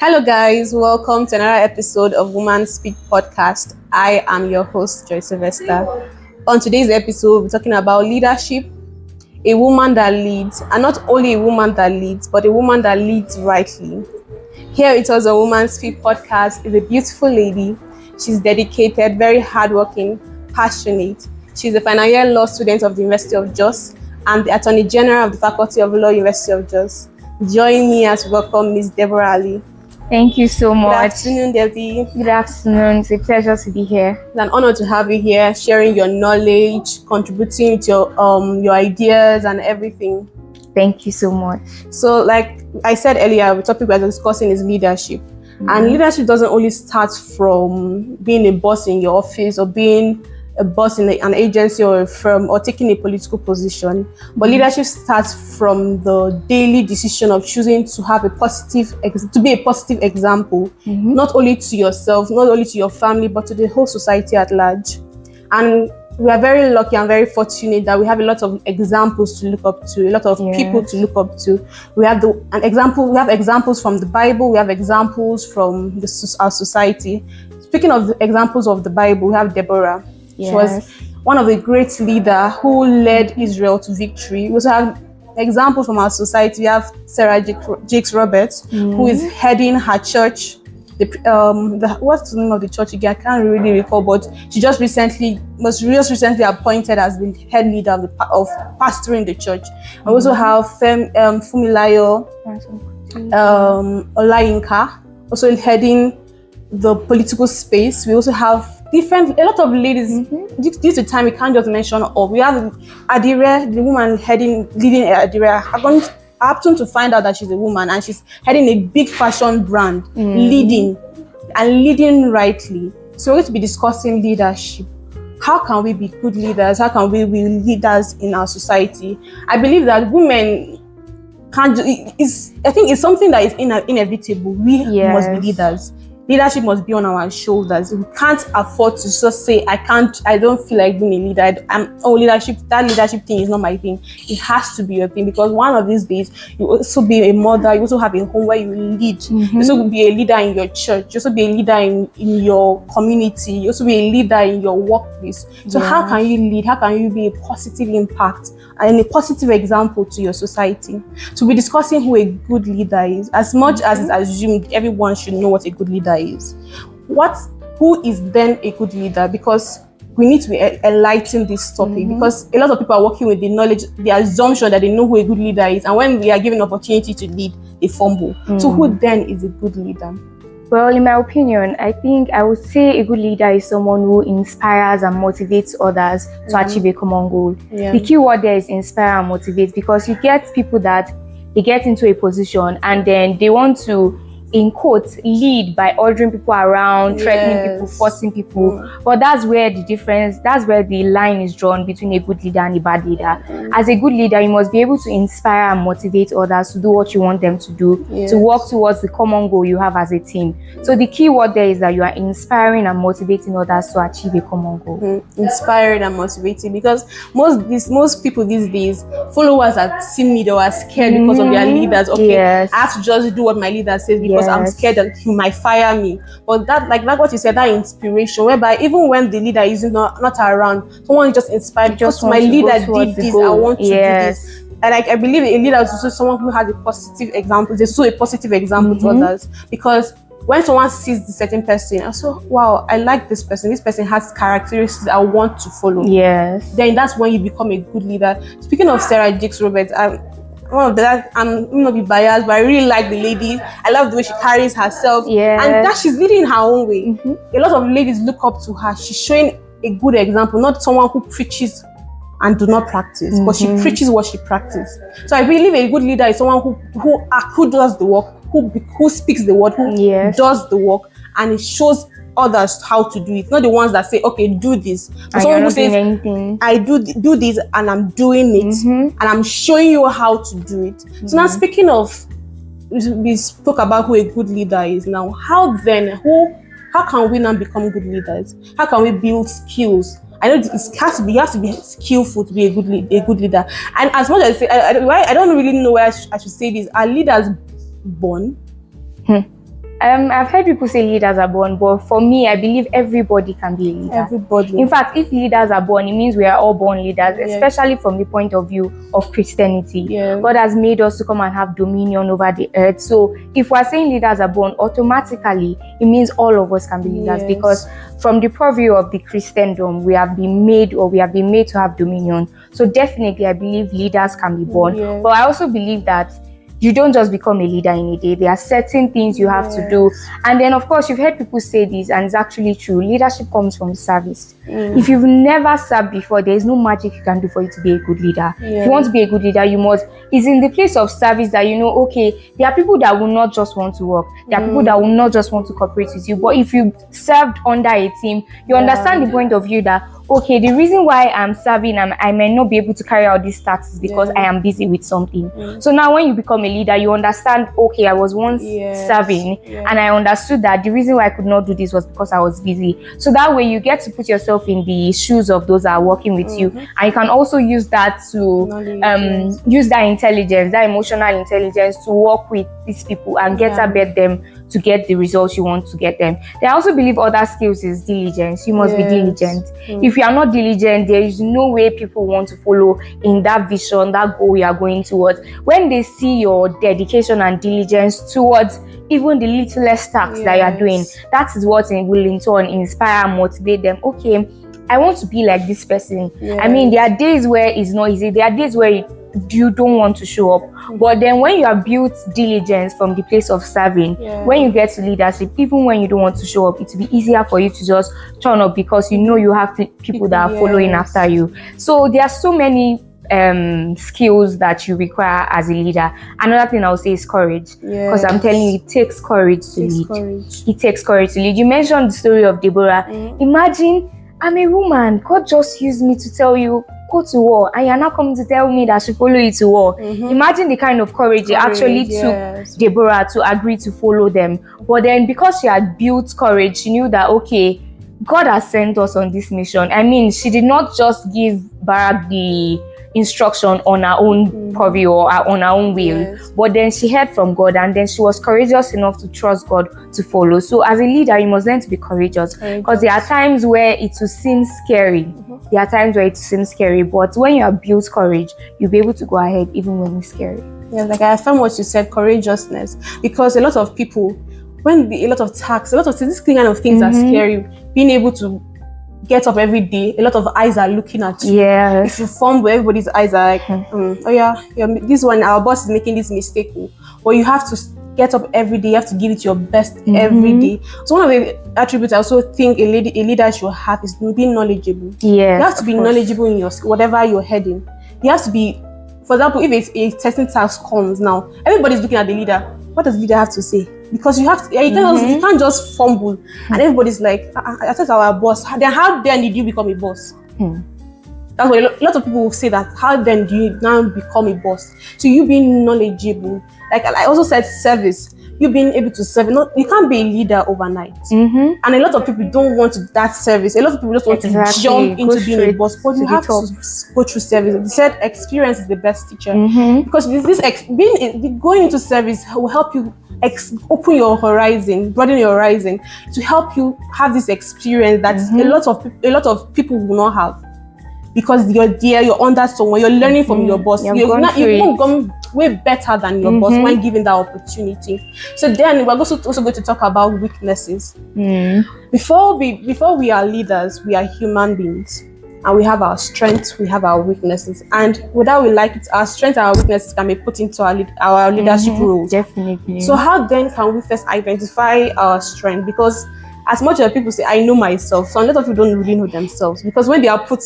Hello, guys. Welcome to another episode of Woman Speak Podcast. I am your host, Joy Sylvester. On today's episode, we're talking about leadership, a woman that leads, and not only a woman that leads, but a woman that leads rightly. Here it was a Woman Speak Podcast is a beautiful lady. She's dedicated, very hardworking, passionate. She's a final year law student of the University of Jos and the Attorney General of the Faculty of Law, University of Jos. Join me as we welcome Ms. Deborah Ali. Thank you so much. Good afternoon, Debbie. Good afternoon. It's a pleasure to be here. It's an honor to have you here, sharing your knowledge, contributing to your ideas and everything. Thank you so much. So, like I said earlier, the topic we're discussing is leadership. And leadership doesn't only start from being a boss in your office or being a boss in an agency or a firm or taking a political position. But leadership starts from the daily decision of choosing to have to be a positive example, not only to yourself, not only to your family, but to the whole society at large. And we are very lucky and very fortunate that we have a lot of examples to look up to, a lot of people to look up to. We have examples from the Bible, we have examples from our society. Speaking of the examples of the Bible, we have Deborah. She was one of the great leaders who led Israel to victory. We also have examples from our society. We have Sarah Jakes Roberts, who is heading her church. What's the name of the church again? I can't really recall, but she was just recently appointed as the head leader of pastoring the church. We also have Fumilayo Olayinka, also heading the political space. We also have a lot of ladies. Due to time, we can't just mention all. We have Adire, the woman leading Adire. I happened to find out that she's a woman and she's heading a big fashion brand, leading rightly. So we're going to be discussing leadership. How can we be good leaders? How can we be leaders in our society? I believe that women I think it's something that is inevitable. We must be leaders. Leadership must be on our shoulders. We can't afford to just say, I don't feel like being a leader. That leadership thing is not my thing. It has to be your thing, because one of these days, you also be a mother, you also have a home where you lead. You also be a leader in your church. You also be a leader in your community. You also be a leader in your workplace. So how can you lead? How can you be a positive impact and a positive example to your society? So we're discussing who a good leader is. As much as it's assumed everyone should know what a good leader is. Who is then a good leader? Because we need to enlighten this topic, because a lot of people are working with the knowledge, the assumption that they know who a good leader is, and when we are given opportunity to lead, they fumble. So who then is a good leader? Well, in my opinion, I think I would say a good leader is someone who inspires and motivates others to achieve a common goal. The key word there is inspire and motivate, because you get people that they get into a position and then they want to, in quotes, lead by ordering people around, threatening people, forcing people. But that's where the line is drawn between a good leader and a bad leader. As a good leader, you must be able to inspire and motivate others to do what you want them to do, to work towards the common goal you have as a team. So the key word there is that you are inspiring and motivating others to achieve a common goal. Inspiring and motivating, because most people these days, followers are timid or are scared because of their leaders. I have to just do what my leader says because I'm scared that he might fire me. But that, like what you said, that inspiration, whereby even when the leader is not around, someone just inspired, because my leader did this, I want to do this. And I believe a leader is also someone who has a positive example. There's also a positive example to others, because when someone sees the certain person, I say, wow, I like this person. This person has characteristics I want to follow. Then that's when you become a good leader. Speaking of Sarah Jakes Roberts, I'm not be biased, but I really like the lady. I love the way she carries herself, and that she's leading in her own way. A lot of ladies look up to her. She's showing a good example, not someone who preaches and do not practice, but she preaches what she practices. So I believe a good leader is someone who does the work, who speaks the word, who does the work, and it shows others how to do it. Not the ones that say, okay, do this. But someone who says, I do this and I'm doing it, and I'm showing you how to do it. So now, speaking of, we spoke about who a good leader is. Now, how can we now become good leaders? How can we build skills? I know you have to be skillful to be a good leader. And as much as I don't really know where I should say this. Are leaders born? I've heard people say leaders are born, but for me, I believe everybody can be a leader. Everybody. In fact, if leaders are born, it means we are all born leaders, especially from the point of view of Christianity. God has made us to come and have dominion over the earth. So if we're saying leaders are born, automatically, it means all of us can be leaders, because from the purview of the Christendom, we have been made to have dominion. So definitely, I believe leaders can be born. But I also believe that you don't just become a leader in a day. There are certain things you have to do. And then, of course, you've heard people say this, and it's actually true. Leadership comes from service. If you've never served before, there is no magic you can do for you to be a good leader. If you want to be a good leader, it's in the place of service that okay, there are people that will not just want to work. There are people that will not just want to cooperate with you. But if you served under a team, you understand the point of view that, okay, the reason why I'm serving, I may not be able to carry out these tasks because I am busy with something. So now when you become a leader, you understand, okay, I was once serving and I understood that the reason why I could not do this was because I was busy. So that way you get to put yourself in the shoes of those that are working with you, and you can also use that to use that intelligence, that emotional intelligence, to work with these people and get them to get the results you want to get them. I also believe other skills is diligence. You must be diligent. If you are not diligent, there is no way people want to follow in that vision, that goal we are going towards. When they see your dedication and diligence towards even the littlest tasks that you are doing, that is what will in turn inspire and motivate them. Okay, I want to be like this person. I mean, there are days where it's not easy. There are days where you don't want to show up, but then when you have built diligence from the place of serving, when you get to leadership, even when you don't want to show up, it will be easier for you to just turn up, because you have people that are following after you. So there are so many skills that you require as a leader. Another thing I would say is courage, because I'm telling you, it takes courage to lead. It takes courage to lead. You mentioned the story of Deborah. Imagine, I'm a woman. God just used me to tell you, go to war, and you're not coming to tell me that I should follow you to war. Imagine the kind of courage it actually took Deborah to agree to follow them. But then, because she had built courage, she knew that, okay, God has sent us on this mission. I mean, she did not just give Barak the instruction on her own purview or on her own will, but then she heard from God, and then she was courageous enough to trust God to follow. So as a leader, you must learn to be courageous, because there are times where it will seem scary. There are times where it seems scary, but when you have built courage, you'll be able to go ahead even when it's scary. Yeah, like I affirm what you said, courageousness, because a lot of people, a lot of tasks, a lot of things, these kind of things are scary. Being able to get up every day, a lot of eyes are looking at you. If you fumble, everybody's eyes are like, oh yeah, this one, our boss is making this mistake. But you have to get up every day. You have to give it your best every day. So one of the attributes I also think a leader should have is being knowledgeable. You have to be knowledgeable in whatever you're heading. You have to be, for example, if a testing task comes now, everybody's looking at the leader. What does the leader have to say? Because you have to, you can't just fumble, and everybody's like, I thought our boss. Then how then did you become a boss? That's what a lot of people will say, that how then do you now become a boss? So you being knowledgeable, like I also said, service. You being able to serve. You can't be a leader overnight. And a lot of people don't want that service. A lot of people just want to jump into being a boss, but you have to go through service. They said experience is the best teacher, because going into service will help you open your horizon, broaden your horizon, to help you have this experience that a lot of people will not have, because you're there, you're under someone, you're learning from your boss. You've gone way better than your boss when given that opportunity. So then we're also going to talk about weaknesses. Before we are leaders, we are human beings, and we have our strengths, we have our weaknesses, and whether we like it, our strengths and our weaknesses can be put into our leadership roles. Definitely. So how then can we first identify our strength? Because as much as people say, I know myself, so a lot of people don't really know themselves, because when they are put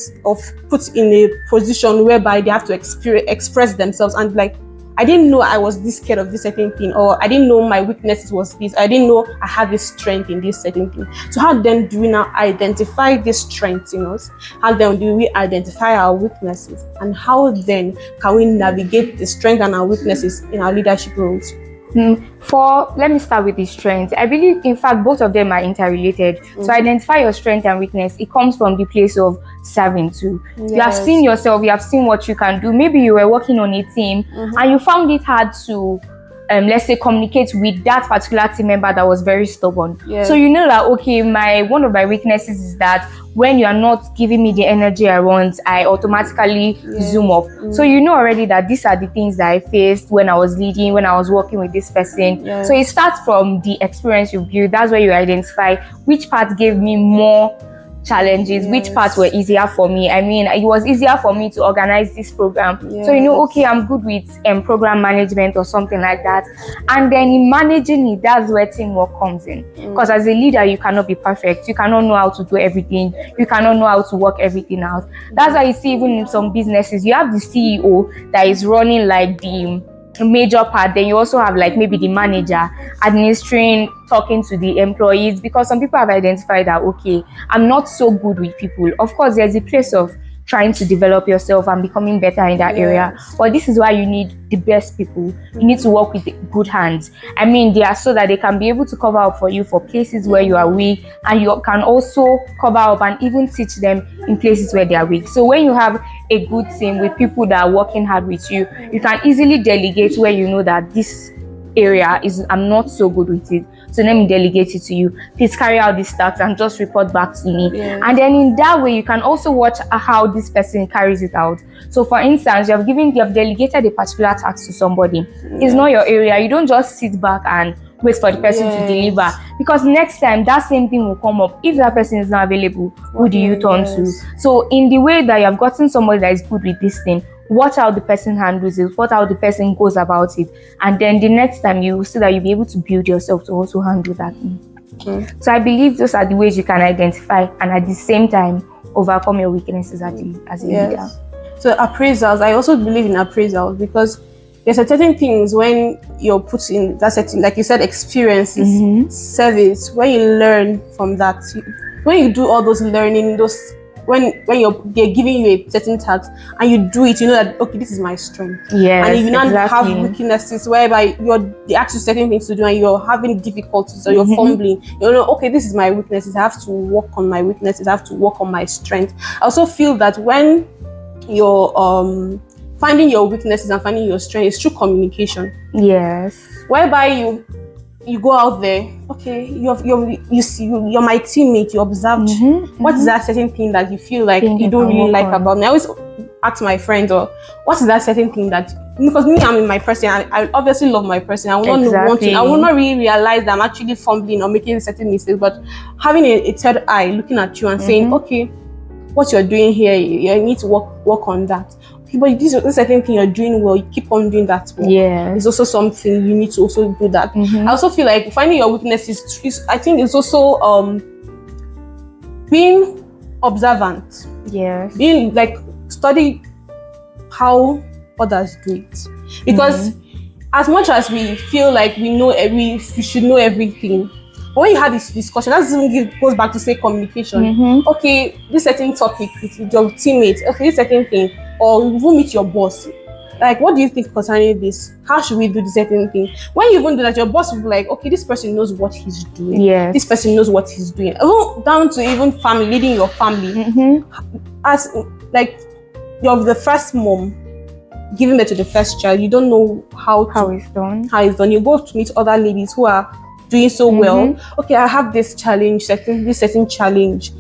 in a position whereby they have to express themselves and like, I didn't know I was this scared of this certain thing, or I didn't know my weaknesses was this, I didn't know I had this strength in this certain thing. So how then do we now identify this strength in us? How then do we identify our weaknesses? And how then can we navigate the strength and our weaknesses in our leadership roles? Let me start with the strength. I believe, in fact, both of them are interrelated. So identify your strength and weakness. It comes from the place of serving too. You have seen yourself, you have seen what you can do. Maybe you were working on a team and you found it hard to let's say, communicate with that particular team member that was very stubborn. Yeah. So you know that, okay, one of my weaknesses is that when you are not giving me the energy I want, I automatically zoom up. So you know already that these are the things that I faced when I was leading, when I was working with this person. So it starts from the experience you build. That's where you identify which part gave me more challenges, which parts were easier for me. I mean, it was easier for me to organize this program. So you know, okay, I'm good with program management or something like that. And then in managing it, that's where teamwork comes in. Because as a leader, you cannot be perfect. You cannot know how to do everything. You cannot know how to work everything out. That's why you see, even in some businesses, you have the CEO that is running like the major part, then you also have like maybe the manager administering, talking to the employees, because some people have identified that, okay, I'm not so good with people. Of course, there's a place of trying to develop yourself and becoming better in that area, but this is why you need the best people. You need to work with good hands. I mean, they are so that they can be able to cover up for you for places where you are weak, and you can also cover up and even teach them in places where they are weak. So when you have a good team with people that are working hard with you, you can easily delegate where you know that this area I'm not so good with it, so let me delegate it to you. Please carry out this task and just report back to me. And then in that way, you can also watch how this person carries it out. So for instance, you have delegated a particular task to somebody. It's not your area. You don't just sit back and wait for the person to deliver, because next time that same thing will come up. If that person is not available, who do you turn to? So in the way that you have gotten somebody that is good with this thing, watch how the person handles it, watch how the person goes about it, and then the next time you will see that you'll be able to build yourself to also handle that thing. So I believe those are the ways you can identify and at the same time overcome your weaknesses as a leader. So appraisals, I also believe in appraisals, because there's certain things when you're put in that setting, like you said, experiences, service, when you learn from that, when you do all those learning, when they're giving you a certain task and you do it, you know that, okay, this is my strength. Yes, and if you not have weaknesses whereby they ask you certain things to do and you're having difficulties or you're fumbling, you know, okay, this is my weaknesses. I have to work on my weaknesses. I have to work on my strength. I also feel that when you're finding your weaknesses and finding your strength is through communication. Yes. Whereby you go out there, okay, you're my teammate, you observed what is that certain thing that you feel like you don't really like about me. I always ask my friends, or what is that certain thing that, because me, I'm in my person, I obviously love my person. I will I will not really realize that I'm actually fumbling or making certain mistakes, but having a third eye looking at you and saying, okay, what you're doing here, you need to work on that. But this certain thing you're doing well, you keep on doing that well. It's also something you need to also do that. I also feel like finding your weaknesses is I think it's also being observant. Being like study how others do it. Because as much as we feel like we should know everything, when you have this discussion, that goes back to say communication. Okay, this certain topic with your teammates, okay, this certain thing, or you will meet your boss. Like, what do you think concerning this? How should we do this certain thing? When you even do that, your boss will be like, okay, this person knows what he's doing. This person knows what he's doing. Down to even family, leading your family. As like you're the first mom giving birth to the first child, you don't know how it's done. You go to meet other ladies who are doing so well. Okay, I have this challenge, this certain challenge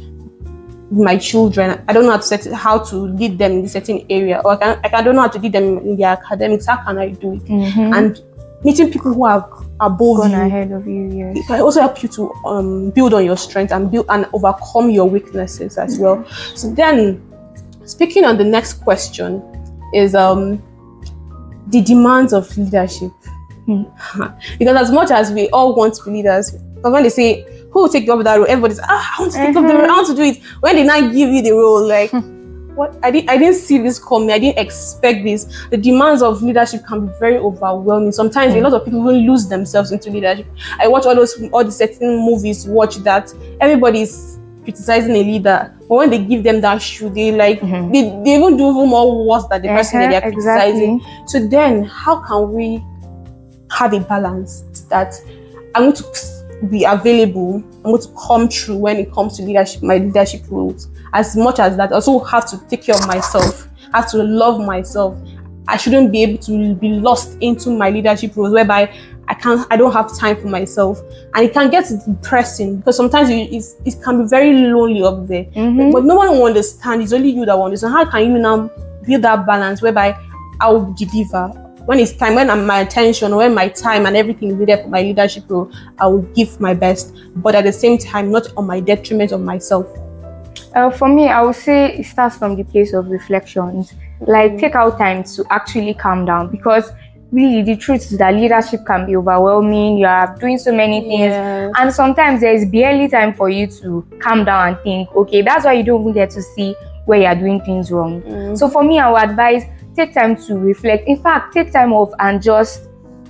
with my children. I don't know how to lead them in this certain area, or I don't know how to lead them in their academics. How can I do it? And meeting people who are above you, ahead of you, it can also help you to build on your strengths and build and overcome your weaknesses as well. So then, speaking on the next question is the demands of leadership. Because as much as we all want to be leaders, because when they say who will take up that role, everybody's I want to take up the role, I want to do it. When they now give you the role, like what I didn't see this coming, I didn't expect this. The demands of leadership can be very overwhelming. Sometimes a lot of people will lose themselves into leadership. I watch all the certain movies, watch that everybody's criticizing a leader, but when they give them that shoe, they like they even do even more worse than the person that they are criticizing. So then how can we have a balance that I'm going to be available, I'm going to come through when it comes to leadership, my leadership roles, as much as that I also have to take care of myself, have to love myself, I shouldn't be able to be lost into my leadership roles whereby I don't have time for myself, and it can get depressing because sometimes it can be very lonely up there. But no one will understand. It's only you that will understand. How can you now build that balance whereby I will deliver when it's time, when my attention, when my time and everything is needed for my leadership role, I will give my best, but at the same time, not on my detriment of myself. For me, I would say it starts from the place of reflections. Like, take out time to actually calm down, because really the truth is that leadership can be overwhelming. You are doing so many things, and sometimes there is barely time for you to calm down and think. Okay, that's why you don't even get to see where you are doing things wrong. So for me, I would advise, take time to reflect. In fact, take time off and just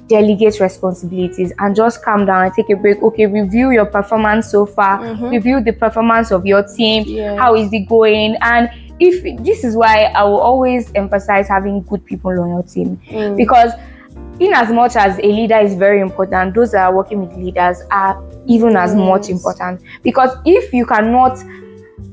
delegate responsibilities and just calm down and take a break. Okay, review your performance so far, review the performance of your team, how is it going? And if this is why I will always emphasize having good people on your team, because in as much as a leader is very important, those that are working with leaders are even as much important. Because if you cannot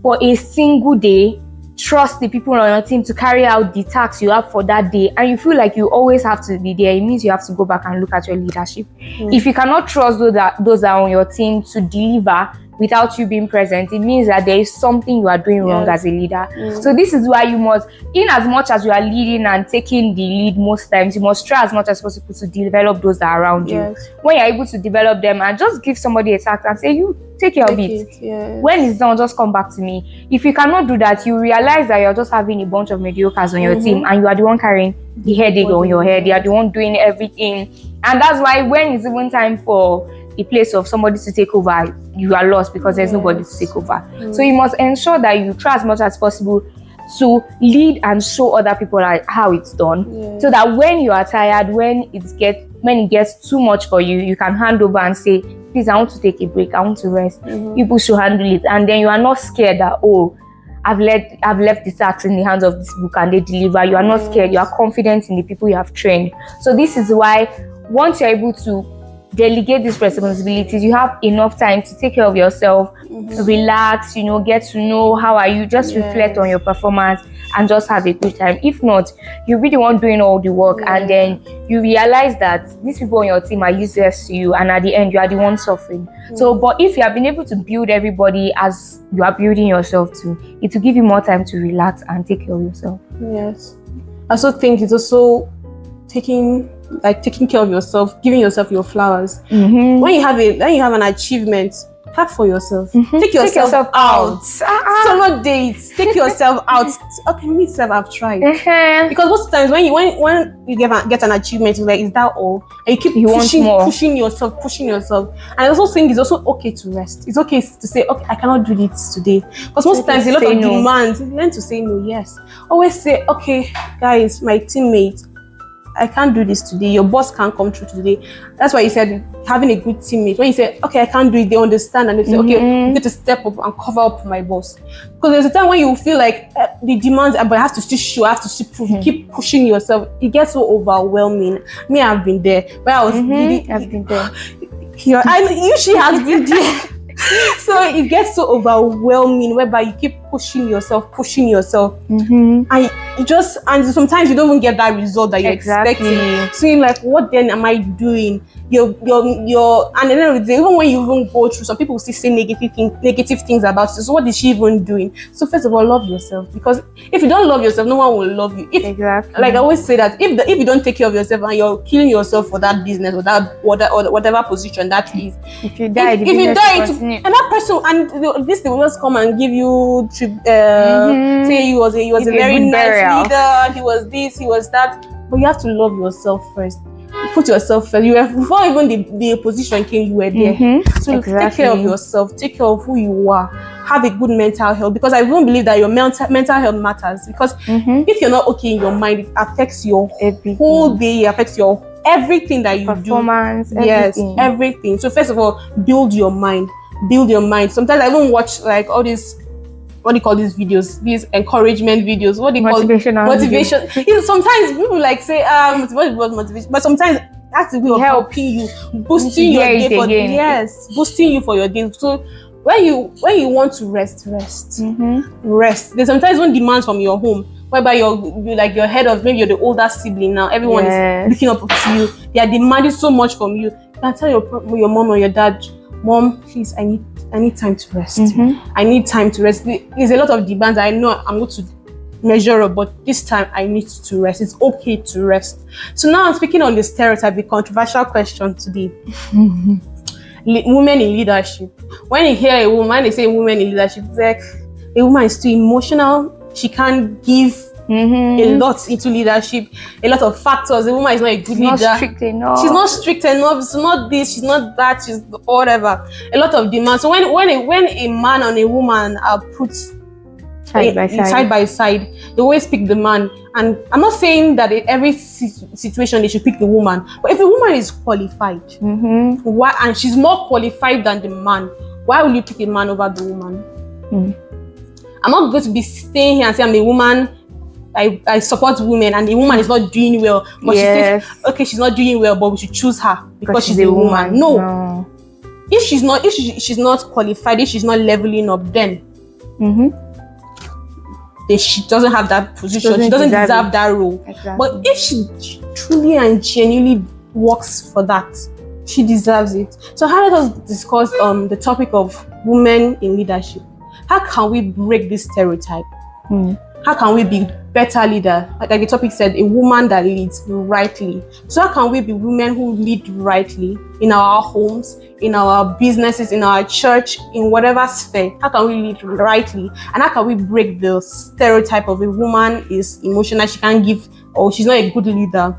for a single day trust the people on your team to carry out the tasks you have for that day, and you feel like you always have to be there, it means you have to go back and look at your leadership. If you cannot trust those that are on your team to deliver without you being present, it means that there is something you are doing wrong as a leader. So this is why you must, in as much as you are leading and taking the lead most times, you must try as much as possible to develop those that are around you. When you're able to develop them, and just give somebody a task and say, you take care of it. When it's done, just come back to me. If you cannot do that, you realize that you're just having a bunch of mediocres on your team, and you are the one carrying the headache on your head. You are the one doing everything. And that's why when it's even time for a place of somebody to take over, you are lost because there's nobody to take over. So you must ensure that you try as much as possible to lead and show other people how it's done, so that when you are tired, when it gets too much for you, you can hand over and say, please, I want to take a break, I want to rest. People should handle it, and then you are not scared that, oh, I've left the tasks in the hands of this book and they deliver. You are not scared. You are confident in the people you have trained. So this is why once you're able to delegate these responsibilities, you have enough time to take care of yourself, relax, get to know how are you, just reflect on your performance and just have a good time. If not, you'll be the one doing all the work, and then you realize that these people on your team are useless to you, and at the end you are the one suffering. So, but if you have been able to build everybody as you are building yourself too, it will give you more time to relax and take care of yourself. Yes, I also think it's also taking care of yourself, giving yourself your flowers. When you have an achievement, clap for yourself. Take yourself out. Solo dates. Take yourself out. Okay, me self, I've tried. Because most times when you get an achievement, you're like, is that all? And you keep pushing yourself. And I also think it's also okay to rest. It's okay to say, okay, I cannot do this today. Because most times a lot of demands. Learn to say no. Yes. Always say, okay, guys, my teammate, I can't do this today. Your boss can't come through today. That's why you said having a good teammate. When you say, okay, I can't do it, they understand and they say, okay, I'm going to step up and cover up for my boss. Because there's a time when you feel like the demands, but I have to still show, I have to still prove, keep pushing yourself. It gets so overwhelming. Me, I've been there. Where I was I've been there. She has been there. So it gets so overwhelming whereby you keep pushing yourself, and sometimes you don't even get that result that you're expecting. So you're like, what then am I doing? And at the end of the day, even when you even go through, some people will still say negative things about you. So what is she even doing? So first of all, love yourself, because if you don't love yourself, no one will love you. Like I always say that if you don't take care of yourself and you're killing yourself for that business or that or whatever position that is, if you die, and that person, and this will just come and give you say he was a very nice leader, he was this, he was that, but you have to love yourself first. Put yourself first. Before even the position came, you were there. So take care of yourself, take care of who you are, have a good mental health, because I don't believe that your mental health matters, because if you're not okay in your mind, it affects your whole day, it affects your everything that you performance, do. Yes, everything. So first of all, build your mind. Sometimes I even watch like all these, what do you call these videos? These encouragement videos. What do you call motivation? Sometimes people like say motivation, but sometimes that's the way of helping you, boosting your day boosting you for your day. So when you want to rest. There's sometimes when demands from your home, whereby you're like your head of, maybe you're the older sibling now. Everyone is looking up to you. They are demanding so much from you. You can tell your mom or your dad, Mom, please, I need time to rest. I need time to rest. There's a lot of demands. I know I'm going to measure up, but this time I need to rest. It's okay to rest. So now I'm speaking on the stereotype, the controversial question today. Women in leadership. When you hear a woman, they say women in leadership, it's like a woman is too emotional. She can't give a lot into leadership, a lot of factors. The woman is not a good leader. Not strict enough. She's not strict enough. It's not this. She's not that. She's whatever. A lot of demands. So when a man and a woman are put side by side, they always pick the man. And I'm not saying that in every situation they should pick the woman, but if the woman is qualified, why, and she's more qualified than the man, why will you pick a man over the woman? I'm not going to be staying here and say I'm a woman. I support women, and the woman is not doing well, but she says, okay, she's not doing well, but we should choose her because she's a woman. No. If she's not qualified, if she's not leveling up, then she doesn't have that position. She doesn't deserve that role. Exactly. But if she truly and genuinely works for that, she deserves it. So how let us discuss the topic of women in leadership. How can we break this stereotype? How can we be better leader? Like the topic said, a woman that leads rightly. So how can we be women who lead rightly in our homes, in our businesses, in our church, in whatever sphere? How can we lead rightly? And how can we break the stereotype of a woman is emotional, she can't give, or she's not a good leader?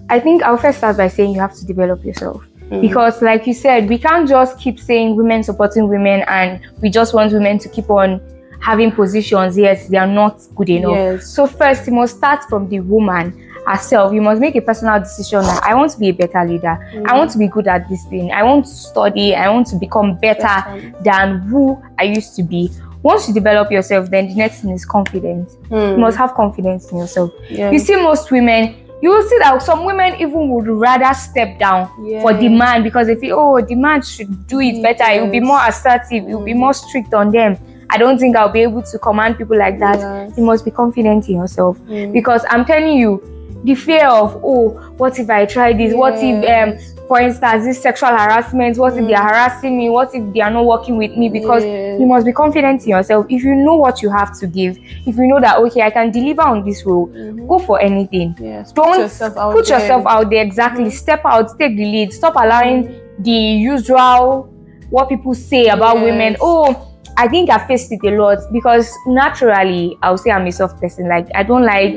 I think I'll first start by saying you have to develop yourself. Because like you said, we can't just keep saying women supporting women and we just want women to keep on having positions, yes, they are not good enough. So first, you must start from the woman herself. You must make a personal decision that I want to be a better leader. I want to be good at this thing. I want to study. I want to become better than who I used to be. Once you develop yourself, then the next thing is confidence. You must have confidence in yourself. You see most women, you will see that some women even would rather step down for the man because they feel, oh, the man should do it better. It will be more assertive. It will be more strict on them. I don't think I'll be able to command people like that. You must be confident in yourself. Because I'm telling you, the fear of, oh, what if I try this? What if, for instance, this sexual harassment, what if they are harassing me? What if they are not working with me? Because you must be confident in yourself. If you know what you have to give, if you know that, okay, I can deliver on this role, go for anything. Don't put yourself out there. Exactly. Step out, take the lead. Stop allowing the usual, what people say about women. Oh, I think I faced it a lot because naturally, I would say I'm a soft person. Like, I don't like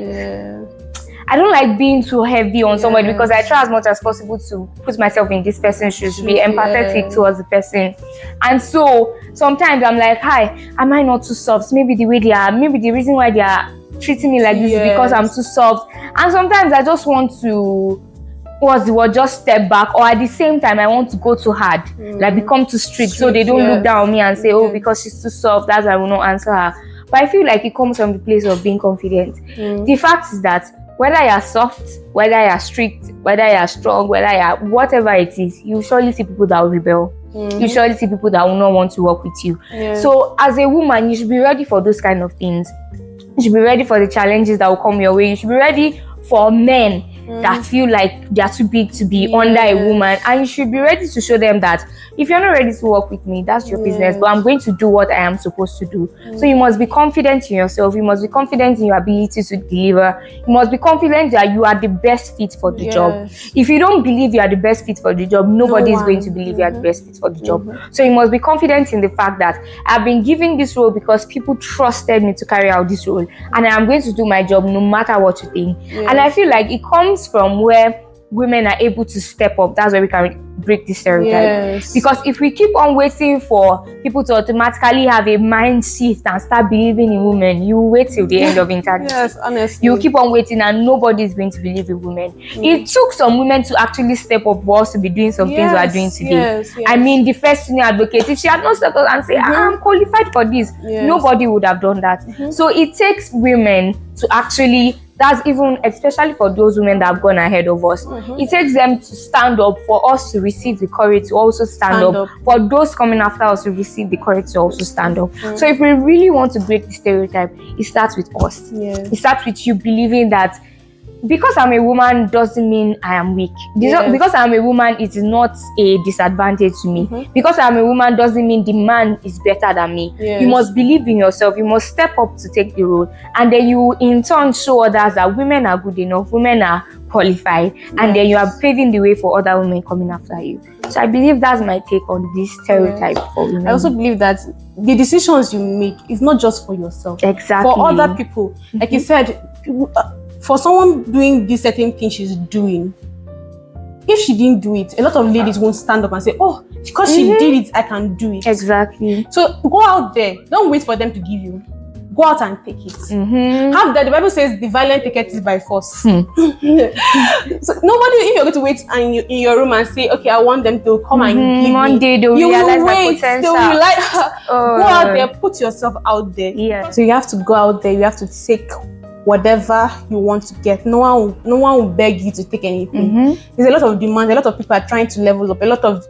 being too heavy on somebody because I try as much as possible to put myself in this person's shoes, be empathetic towards the person. And so sometimes I'm like, hi, am I not too soft? Maybe the way they are, maybe the reason why they are treating me like this is because I'm too soft. And sometimes I just want to, just step back, or at the same time I want to go too hard, like become too strict, so they don't look down on me and say, oh, because she's too soft, that's why I will not answer her. But I feel like it comes from the place of being confident. The fact is that whether you're soft, whether you're strict, whether you're strong, whether you're whatever it is, you surely see people that will rebel. You surely see people that will not want to work with you. So as a woman, you should be ready for those kind of things. You should be ready for the challenges that will come your way. You should be ready for men that feel like they're too big to be under a woman, and you should be ready to show them that if you're not ready to work with me, that's your business, but I'm going to do what I am supposed to do. So you must be confident in yourself. You must be confident in your ability to deliver. You must be confident that you are the best fit for the job. If you don't believe you are the best fit for the job, nobody is going to believe you are the best fit for the job. So you must be confident in the fact that I've been given this role because people trusted me to carry out this role, and I am going to do my job no matter what you think. And I feel like it comes from where women are able to step up. That's where we can break this stereotype. Because if we keep on waiting for people to automatically have a mind shift and start believing in women, you will wait till the end of eternity. Honestly. You keep on waiting and nobody is going to believe in women. It took some women to actually step up for us to be doing some things we are doing today. I mean, the first senior advocate, if she had not stepped up and said, I'm qualified for this, nobody would have done that. So it takes women to actually, that's even especially for those women that have gone ahead of us. It takes them to stand up for us to receive the courage to also stand up. For those coming after us to receive the courage to also stand up. So if we really want to break the stereotype, it starts with us. It starts with you believing that because I'm a woman doesn't mean I am weak. Because I'm a woman, it is not a disadvantage to me. Because I'm a woman doesn't mean the man is better than me. You must believe in yourself. You must step up to take the role. And then you in turn show others that women are good enough, women are qualified. And then you are paving the way for other women coming after you. So I believe that's my take on this stereotype for women. I also believe that the decisions you make is not just for yourself. Exactly. For other people. Like you said, for someone doing this certain thing she's doing, if she didn't do it, a lot of ladies won't stand up and say, oh, because she did it, I can do it. Exactly. So go out there. Don't wait for them to give you. Go out and take it. Have that. The Bible says the violent take it by force. So nobody, if you're going to wait in your room and say, okay, I want them to come and give one day they'll realize my potential. They'll realize, go out there, put yourself out there. So you have to go out there. You have to take whatever you want to get. No one will beg you to take anything. There's a lot of demand. A lot of people are trying to level up. A lot of,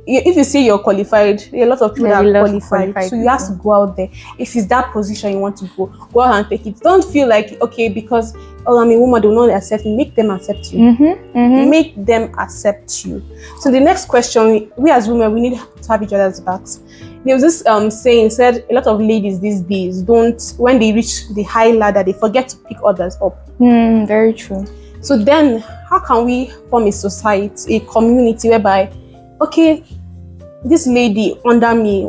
if you say you're qualified, a lot of people are qualified. So you have to go out there. If it's that position you want to go out and take it. Don't feel like, okay, because I'm a woman, they will not accept me. Make them accept you. Make them accept you. So the next question, we as women, we need to have each other's backs. There was this saying, said a lot of ladies these days when they reach the high ladder, they forget to pick others up. Very true. So then, how can we form a society, a community whereby, okay, this lady under me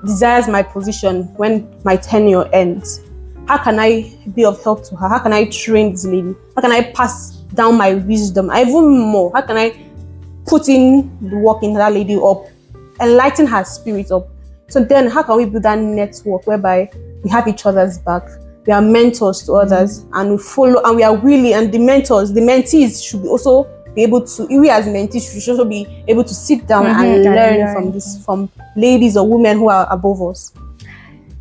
desires my position when my tenure ends. How can I be of help to her? How can I train this lady? How can I pass down my wisdom? Even more, how can I put in the work in that lady up, enlighten her spirit up? So then how can we build that network whereby we have each other's back? We are mentors to others and we follow, and we are willing, and the mentees should be also be able to, we as mentees should also be able to sit down and learn from ladies or women who are above us.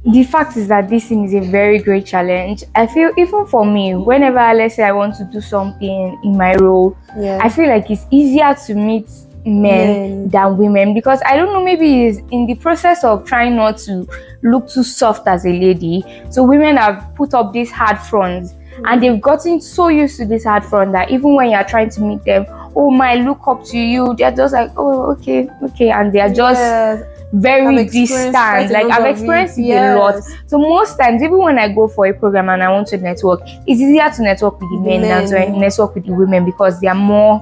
The fact is that this thing is a very great challenge. I feel even for me, whenever, let's say, I want to do something in my role, I feel like it's easier to meet men than women, because I don't know, maybe it's in the process of trying not to look too soft as a lady. So women have put up these hard fronts, and they've gotten so used to this hard front that even when you're trying to meet them, oh, my look up to you, they're just like, oh, okay, and they're just very distant. Like, I've experienced it a lot. So most times, even when I go for a program and I want to network, it's easier to network with the men than to network with the women, because they are more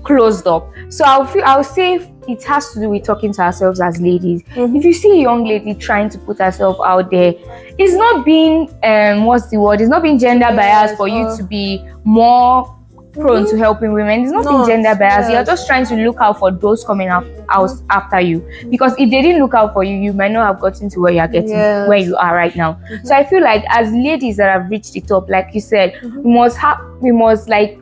closed up. So I'll say it has to do with talking to ourselves as ladies. If you see a young lady trying to put herself out there, it's not being it's not being gender biased for you to be more prone to helping women. It's not being gender biased. You're just trying to look out for those coming out after you, because if they didn't look out for you, you might not have gotten to where you're getting, where you are right now. So I feel like as ladies that have reached the top, like you said, we must like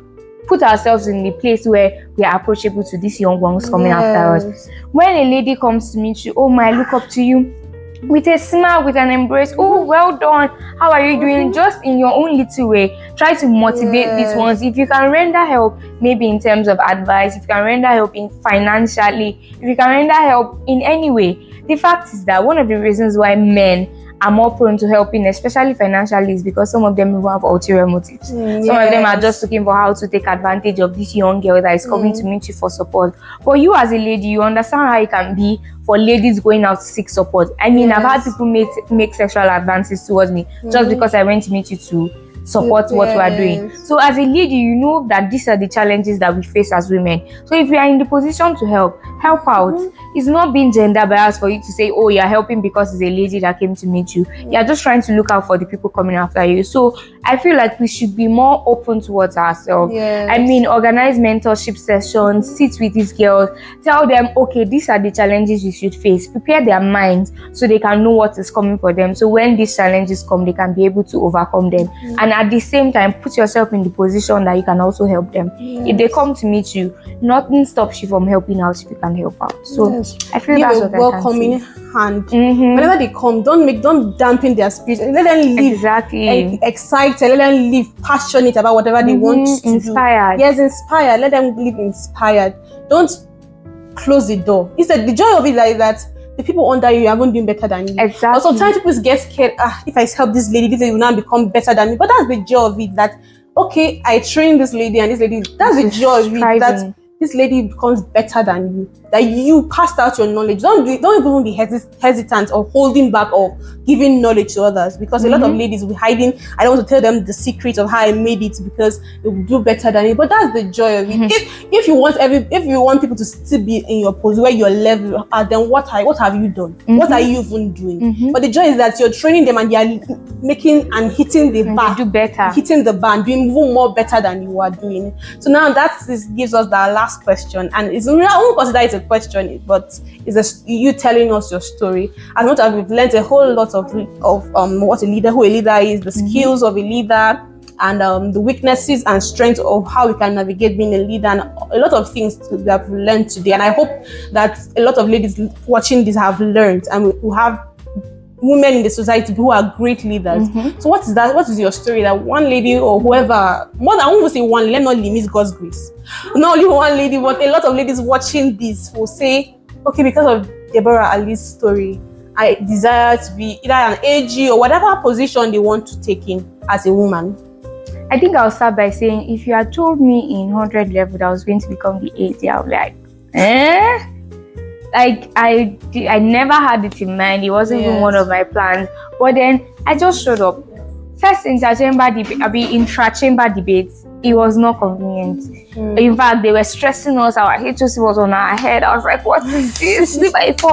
put ourselves in the place where we are approachable to these young ones coming after us. When a lady comes to meet you, oh, my, look up to you, with a smile, with an embrace, oh, well done, how are you doing? Just in your own little way, try to motivate these ones. If you can render help, maybe in terms of advice, if you can render help financially, if you can render help in any way. The fact is that one of the reasons why men are more prone to helping, especially financially, is because some of them will have ulterior motives. Some of them are just looking for how to take advantage of this young girl that is coming to meet you for support. But you as a lady, you understand how it can be for ladies going out to seek support. I mean, I've had people make sexual advances towards me just because I went to meet you to support what we are doing. So as a lady, you know that these are the challenges that we face as women. So if you are in the position to help out. It's not being gender biased for you to say, oh, you're helping because it's a lady that came to meet you. You're just trying to look out for the people coming after you. So I feel like we should be more open towards ourselves. I mean, organize mentorship sessions, sit with these girls, tell them, okay, these are the challenges you should face. Prepare their minds so they can know what is coming for them. So when these challenges come, they can be able to overcome them. And and at the same time put yourself in the position that you can also help them. If they come to meet you, nothing stops you from helping out if you can help out. So I feel that's what I welcoming hand. Whenever they come, don't dampen their spirit. Let them live excited. Let them live passionate about whatever they want to inspired. Do. Yes, inspired. Let them live inspired. Don't close the door. Instead, the joy of it is that the people under you are going to do better than you. Exactly. But sometimes people get scared. If I help this lady will now become better than me. But that's the joy of it. That okay, I train this lady and this lady. That's the joy of it. That this lady becomes better than you. That you cast out your knowledge. Don't even be hesitant or holding back or giving knowledge to others, because a lot of ladies will be hiding. I don't want to tell them the secret of how I made it because they will do better than you. But that's the joy of it. If you want people to still be in your pose where your level are, then what have you done? What are you even doing? But the joy is that you're training them and they are making and hitting the bar. Do better. Hitting the bar and doing even more better than you are doing. So now that gives us that last question, and it's I won't consider it a question, but it's you telling us your story. As much as we've learned a whole lot of what who a leader is, the skills of a leader, and the weaknesses and strengths of how we can navigate being a leader, and a lot of things that we've learned today. And I hope that a lot of ladies watching this have learned, and we have women in the society who are great leaders. So what is that? What is your story that one lady or whoever, more than I won't say one, let not limit God's grace. Not only one lady, but a lot of ladies watching this will say, okay, because of Deborah Ali's story, I desire to be either an AG or whatever position they want to take in as a woman. I think I'll start by saying, if you had told me in 100 level that I was going to become the AG, I would be like, Like I never had it in mind. It wasn't even one of my plans. But then I just showed up. First intra-chamber debates, it was not convenient. In fact, they were stressing us. Our HOC was on our head. I was like, what is this? But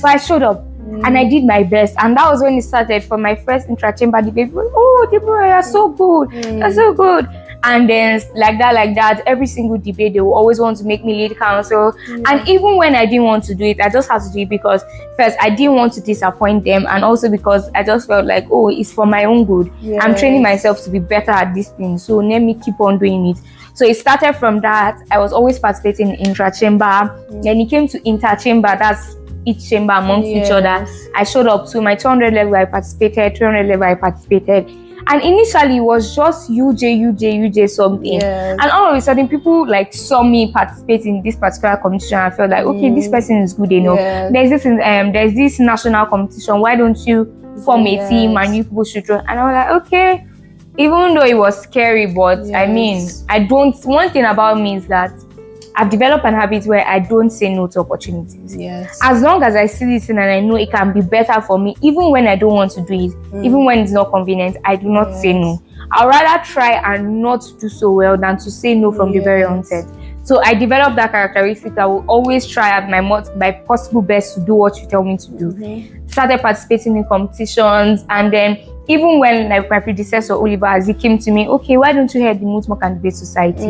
I showed up and I did my best. And that was when it started for my first intra-chamber debate. Oh, Deborah, you're so good. You're so good. And then like that, every single debate, they will always want to make me lead counsel. And even when I didn't want to do it, I just had to do it because first, I didn't want to disappoint them. And also because I just felt like, oh, it's for my own good. I'm training myself to be better at this thing. So let me keep on doing it. So it started from that. I was always participating in intra-chamber. Then it came to inter-chamber. That's each chamber amongst each other. I showed up to my 200 level, I participated. 300 level, I participated. And initially, it was just UJ something. And all of a sudden, people like saw me participate in this particular competition. I felt like, okay, this person is good enough. There's this national competition. Why don't you form a team and you people should run? And I was like, okay. Even though it was scary, but I mean, one thing about me is that I've developed an habit where I don't say no to opportunities. As long as I see this thing and I know it can be better for me, even when I don't want to do it, even when it's not convenient, I do not say no. I'd rather try and not do so well than to say no from the very onset. So I developed that characteristic. I will always try at my possible best to do what you tell me to do. Started participating in competitions, and then even when like my predecessor Oliver, as he came to me, okay, why don't you head the Moot Mock and Debate Society?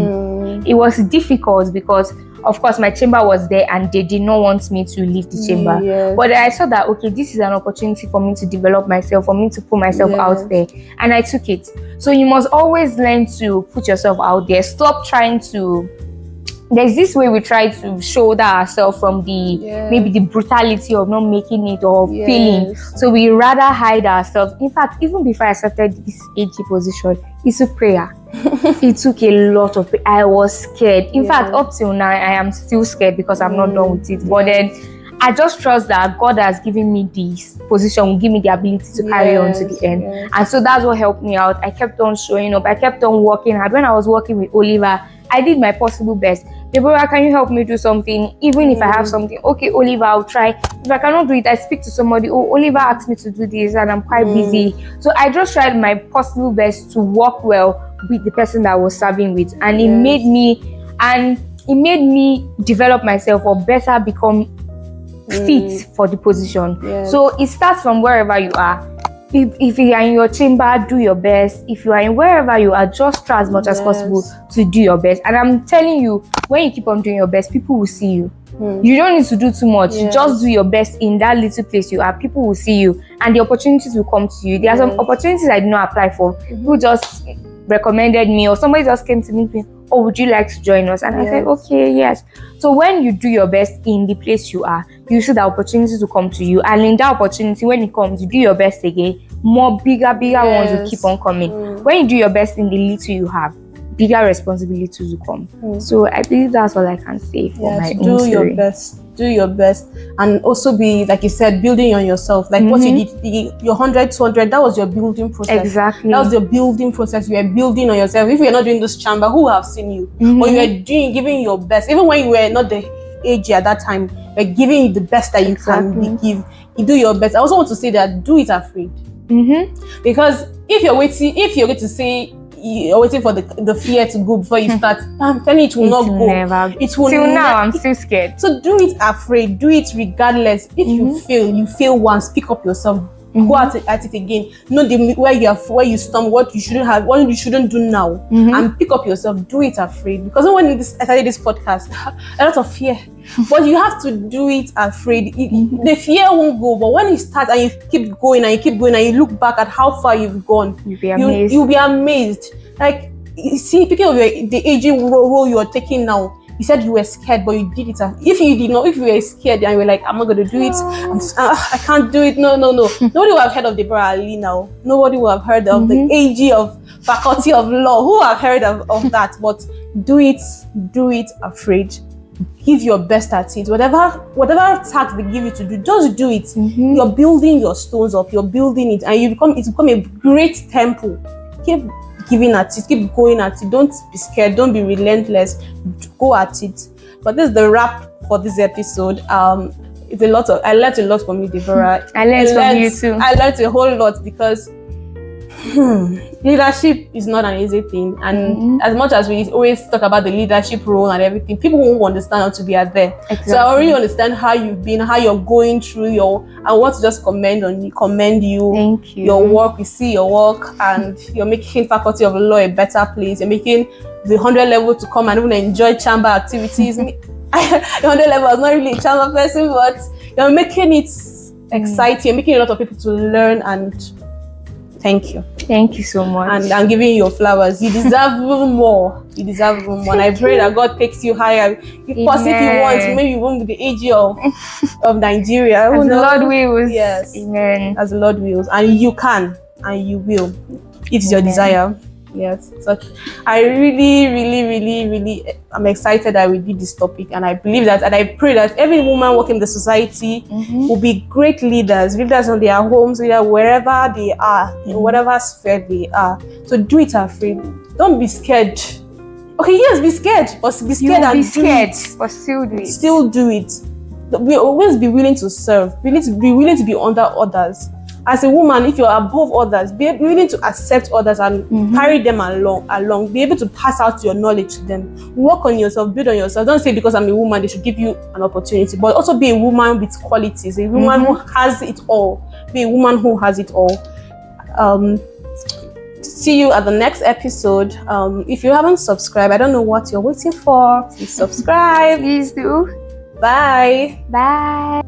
It was difficult because, of course, my chamber was there and they did not want me to leave the chamber. But I saw that, okay, this is an opportunity for me to develop myself, for me to put myself out there. And I took it. So you must always learn to put yourself out there. Stop trying to... There's this way we try to shoulder ourselves from the maybe the brutality of not making it or failing. So we rather hide ourselves. In fact, even before I accepted this AG position, it took prayer. It took a lot of prayer. I was scared. In fact, up till now, I am still scared because I'm not done with it. But then I just trust that God has given me this position, will give me the ability to carry on to the end. And so that's what helped me out. I kept on showing up. I kept on working hard. When I was working with Oliver, I did my possible best. Deborah, can you help me do something? Even if I have something, okay, Oliver, I'll try. If I cannot do it, I speak to somebody. Oh, Oliver asked me to do this and I'm quite busy. So I just tried my possible best to work well with the person that I was serving with. And it made me develop myself or better become fit for the position. So it starts from wherever you are. If you are in your chamber, do your best. If you are in wherever you are, just try as much as possible to do your best. And I'm telling you, when you keep on doing your best, people will see you. You don't need to do too much. You just do your best in that little place you are. People will see you and the opportunities will come to you. There are some opportunities I did not apply for. Who just recommended me, or somebody just came to me, oh, would you like to join us? And I said, okay, yes. So when you do your best in the place you are, you see the opportunities will come to you, and in that opportunity, when it comes, you do your best again, more bigger ones will keep on coming. When you do your best in the little you have, bigger responsibilities will come. So I believe that's all I can say for my own story. Do your best, and also be, like you said, building on yourself. Like what you did, your 100, 200, that was your building process. Exactly. That was your building process. You were building on yourself. If you're not doing this chamber, who have seen you? Or you were giving your best, even when you were not the age at that time. You're giving the best that you can give. You do your best. I also want to say that do it afraid, because if you're going to say, you're waiting for the fear to go before you start, I'm telling you, it will not go. It will Till now, I'm still scared. So do it afraid. Do it regardless. If you fail once, pick up yourself. Go at it again. Know where you stumble, what you shouldn't have, what you shouldn't do now, and pick up yourself. Do it afraid. Because when I started this podcast, a lot of fear, but you have to do it afraid. The fear won't go, but when you start and you keep going and you look back at how far you've gone, you'll be amazed. Like, you see, picking up the aging role you are taking now. You said you were scared, but you did it. If you were scared and you were like, I'm not going to do it, I can't do it. No. Nobody will have heard of Deborah Ali now. Nobody will have heard of the AG of Faculty of Law. Who have heard of that? But do it afraid. Give your best at it. Whatever task they give you to do, just do it. You're building your stones up. You're building it, and it's become a great temple. Keep giving at it, keep going at it. Don't be scared, don't be relentless, go at it. But this is the wrap for this episode. I learned a lot from you, Deborah. I learned from you too. I learned a whole lot, because leadership is not an easy thing, and as much as we always talk about the leadership role and everything, people won't understand how to be out there. Exactly. So I already understand how you've been, how you're going through I want to just commend you. Thank you. Your work, we see your work, and you're making Faculty of Law a better place. You're making the 100 level to come and even enjoy chamber activities. The 100 level, I was not really a chamber person, but you're making it exciting. You're making a lot of people to learn, and thank you. Thank you so much. And I'm giving you your flowers. You deserve even more. And I pray that God takes you higher. If you want, maybe you won't be the AG of Nigeria. As the Lord wills. Yes. Amen. As the Lord wills. And you can. And you will. It's your desire. Yes. So I really, really, really, really, I'm excited that we did this topic, and I believe that, and I pray that every woman working in the society will be great leaders on their homes, wherever they are, in whatever sphere they are. So do it afraid. Don't be scared. Okay, yes, be scared, but be scared and do it. But still do it. Still do it. We always be willing to serve. Be willing to be under others. As a woman, if you're above others, be willing to accept others and carry them along. Be able to pass out your knowledge to them. Work on yourself, build on yourself. Don't say because I'm a woman, they should give you an opportunity. But also be a woman with qualities, a woman who has it all. Be a woman who has it all. See you at the next episode. If you haven't subscribed, I don't know what you're waiting for. Please subscribe. Please do. Bye. Bye.